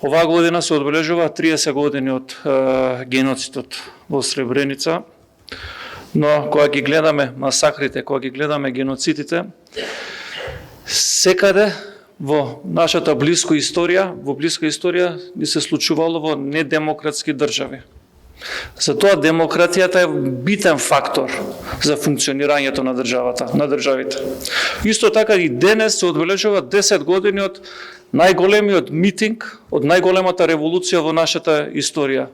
Оваа година се одбележува 30 години од геноцидот во Сребреница, но кога ги гледаме масакрите, кога ги гледаме геноцидите, секаде во нашата блиска историја ни се случувало во недемократски држави. Затоа демократијата е битен фактор за функционирањето на државите. Исто така и денес се одбележува 10 години од најголемиот митинг, од најголемата револуција во нашата историја,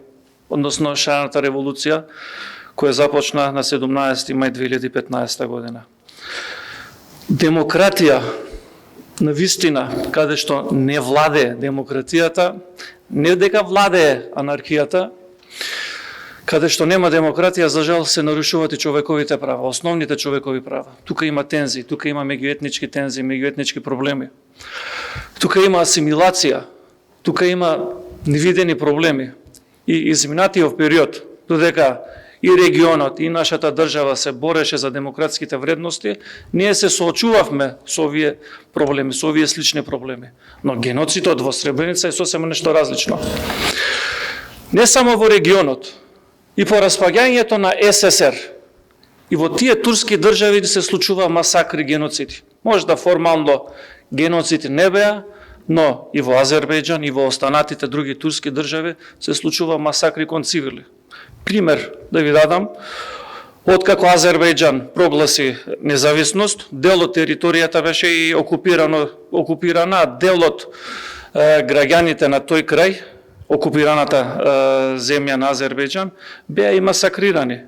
односно шарената револуција, која започна на 17 мај 2015 година. Демократија, на вистина, каде што не владее демократијата, не дека владее анархијата, каде што нема демократија, за жал се нарушуваат и човековите права, основните човекови права. Тука има тензии, тука има меѓуетнички тензии, меѓуетнички проблеми. Тука има асимилација, тука има невидени проблеми. И изминатиот период, додека и регионот, и нашата држава се бореше за демократските вредности, ние се соочувавме со овие проблеми, со овие слични проблеми. Но геноцидот во Сребреница е сосема нешто различно. Не само во регионот, и по распаѓањето на СССР, и во тие турски држави се случува масакри, геноциди. Може да формално геноциди не беа, но и во Азербејџан, и во останатите други турски држави се случува масакри кон цивили. Пример да ви дадам, откако Азербејџан прогласи независност, дел од територијата беше и окупирана, дел од граѓаните на тој крај, окупираната земја на Азербејџан, беа и масакрирани.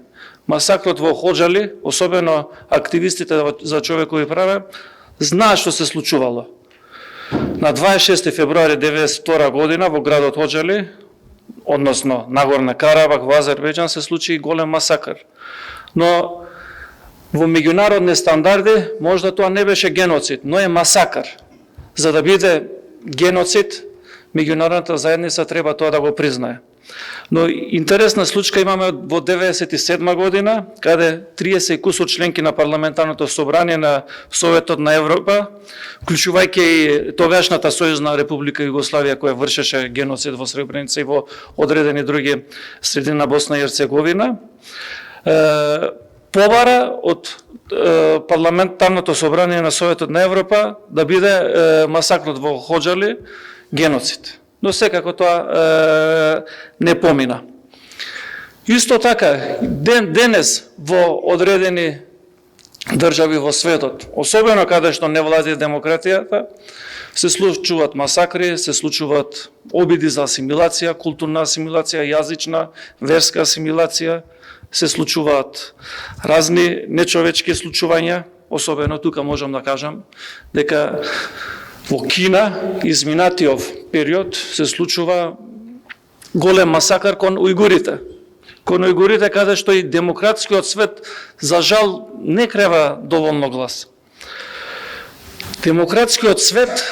Масакрот во Хоџали, особено активистите за човекови права, знаат што се случувало. На 26 февруари 1992 година во градот Хоџали, односно Нагорна Карабах во Азербејџан, се случи голем масакр. Но во меѓународни стандарди можда тоа не беше геноцид, но е масакр. За да биде геноцид, меѓународната заедница треба тоа да го признае. Но интересна случка имаме во 1997 година, каде 30 и кусур членки на парламентарното собрание на Советот на Европа, вклучувајќи и тогашната Сојузна република Југославија која вршеше геноцид во Сребреница и во одредени други средини на Босна и Херцеговина, побара од парламентарното собрание на Советот на Европа да биде масакрот во Хоџали геноцид. Но секако тоа не помина. Исто така, денес во одредени држави во светот, особено каде што не владее демократијата, се случуваат масакри, се случуваат обиди за асимилација, културна асимилација, јазична, верска асимилација, се случуваат разни нечовечки случувања, особено тука можам да кажам дека во Кина, изминатиот период, се случува голем масакар кон ујгурите. Кон ујгурите, каде што и демократскиот свет, за жал, не крева доволно глас. Демократскиот свет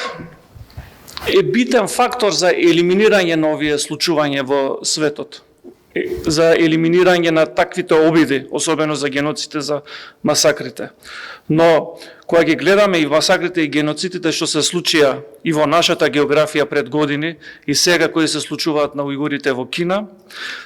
е битен фактор за елиминирање на овие случувања во светот. За елиминирање на таквите обиди, особено за геноцидите, за масакрите. Но, кога ги гледаме и масакрите и геноцидите што се случија и во нашата географија пред години, и сега кои се случуваат на ујгурите во Кина,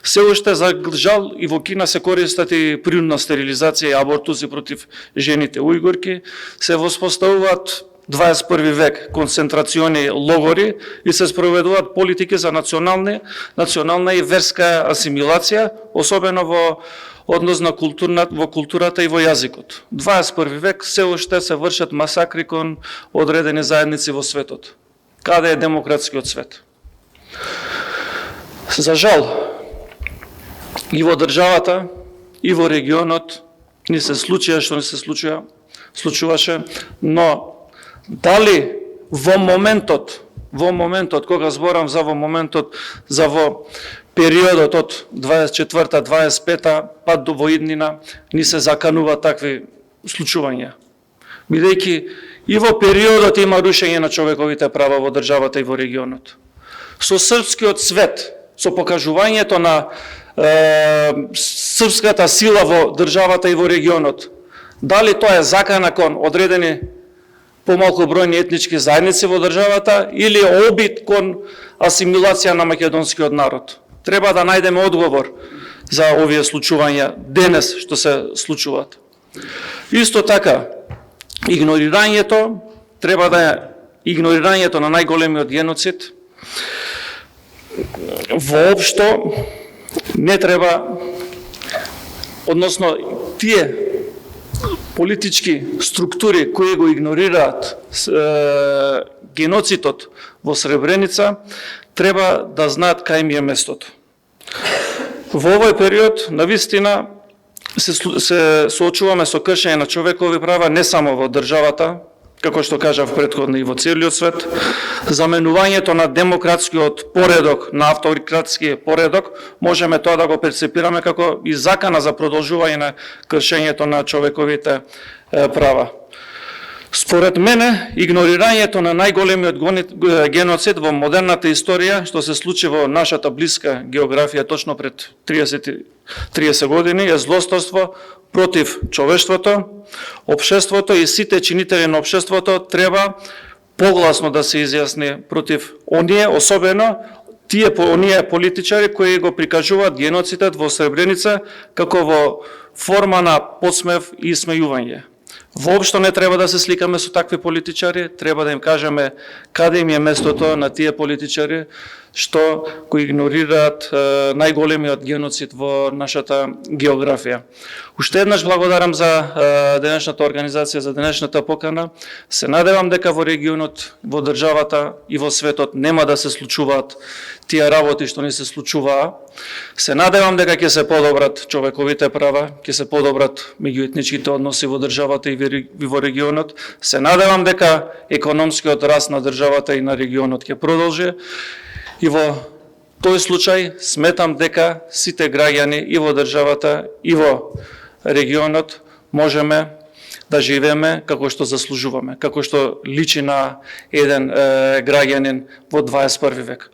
се уште за жал и во Кина се користат и принудна стерилизација и абортуси против жените ујгурки, се воспоставуваат 21 век концентрациони логори и се спроведуваат политики за национална и верска асимилација, особено во однос на културата и во јазикот. 21 век се уште се вршат масакри кон одредени заедници во светот. Каде е демократскиот свет? За жал, и во државата, и во регионот ни се случија што не се случуваше, но дали во моментот, кога зборам за во моментот, за во периодот од 24-25 пат до воиднина, ни се заканува такви случувања. Бидејќи и во периодот има рушење на човековите права во државата и во регионот. Со српскиот свет, со покажувањето на српската сила во државата и во регионот, дали тоа е закана кон одредени помалку бројни етнички заедници во државата или обид кон асимилација на македонскиот народ. Треба да најдеме одговор за овие случувања денес што се случуваат. Исто така, игнорирањето на најголемиот геноцид воопшто не треба, односно тие политички структури кои го игнорираат геноцидот во Сребреница, треба да знаат кај им е местото. Во овој период, навистина, се соочуваме со кршење на човекови права не само во државата, како што кажав претходно и во целиот свет. Заменувањето на демократскиот поредок на авторитарски поредок, можеме тоа да го перцепираме како и закана за продолжување на кршењето на човековите права. Според мене, игнорирањето на најголемиот геноцид во модерната историја, што се случи во нашата блиска географија точно пред 30 години, е злосторство против човештвото. Општеството и сите чинители на општеството треба погласно да се изјасни против оние, особено оние политичари кои го прикажуваат геноцидот во Сребреница како во форма на подсмев и смејување. Воопшто не треба да се сликаме со такви политичари, треба да им кажеме каде им е местото на тие политичари што го игнорираат најголемиот геноцид во нашата географија. Уште еднаш благодарам за денешната организација, за денешната покана. Се надевам дека во регионот, во државата и во светот нема да се случуваат тие работи што не се случуваа. Се надевам дека ќе се подобрат човековите права, ќе се подобрат меѓуетничките односи во државата и во регионот. Се надевам дека економскиот раст на државата и на регионот ќе продолжи. И во тој случај сметам дека сите граѓани и во државата и во регионот можеме да живееме како што заслужуваме, како што личи на еден граѓанин во 21 век.